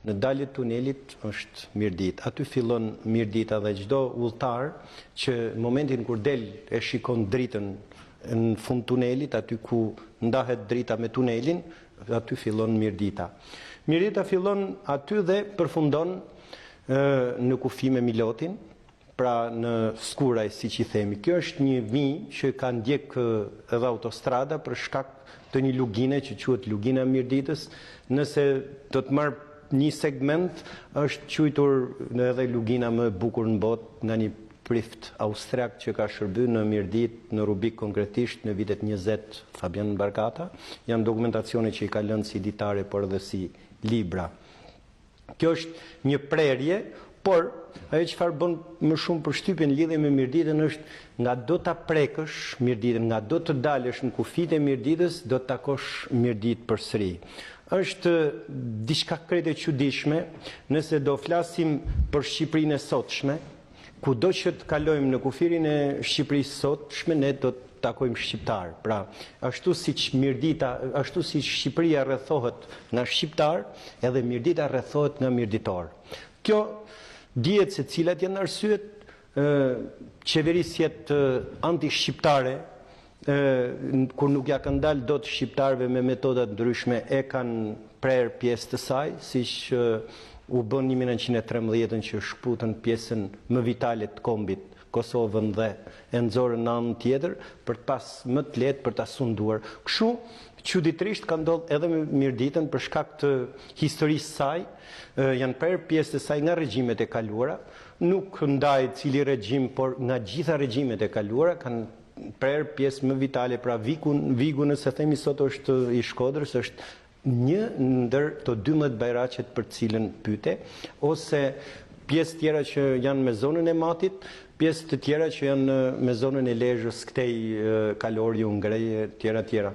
Në dalje tunelit është Mirdita. Aty fillon Mirdita dhe çdo udhëtar që momentin kur del e shikon dritën në fund tunelit, aty ku ndahet drita me tunelin, aty fillon Mirdita. Mirdita fillon aty dhe përfundon në kufi me Milotin, pra në Skuraj, siç i themi. Kjo është një vijë që ka ndjek edhe autostrada për shkak të një lugine që quhet Lugina e Mirditës. Nëse do të marr një segment, është quajtur edhe lugina më e bukur në botë nga një prift austriak që ka shërbyer në Mirditë, në Rubik konkretisht në vitet 20, Fabian Barkata. Janë dokumentacione që i ka lënë si ditare, por edhe si libra. Kjo është një prerje, por ajo çfarë bën më shumë përshtypje në lidhje me Mirditën është nga do ta prekësh Mirditën, nga do të dalësh në kufit e Mirditës, do të takosh Mirditë përsëri. Është diçka krejt e çuditshme nëse do flasim për Shqipërinë e sotshme, kudo që të kalojmë në kufirin e Shqipërisë sotshme, ne do të takojmë shqiptar. Pra, ashtu siç Mirdita, ashtu siç Shqipëria rrethohet nga shqiptar, edhe Mirdita rrethohet nga mirditor. Kjo dihet se cilat janë arsyet, qeverisjet anti-shqiptare, kur nuk ja kanë dalë dot shqiptarëve me metoda të ndryshme, e kanë prerë pjesë të saj, siç u bën 1913 që shkputën pjesën më vitale të kombit, Kosovën, dhe e nxorën në anën tjetër për të pas më të lehtë për ta sunduar. Kështu çuditërisht ka ndodhur edhe me Mirditën për shkak të historisë saj, janë prerë pjesë të saj nga regjimet e kaluara, nuk ndaj cili regjim, por nga gjitha regjimet e kaluara kanë prerë pjesë më vitale. Pra Vigu nëse themi sot është i Shkodrës, është një ndër të 12 bajraqet për cilën pyete, ose pjesë tjera që janë me zonën e Matit, pjesë të tjera që janë me zonën e Lezhës, Ktej, Kalori, Ungrej, tjera.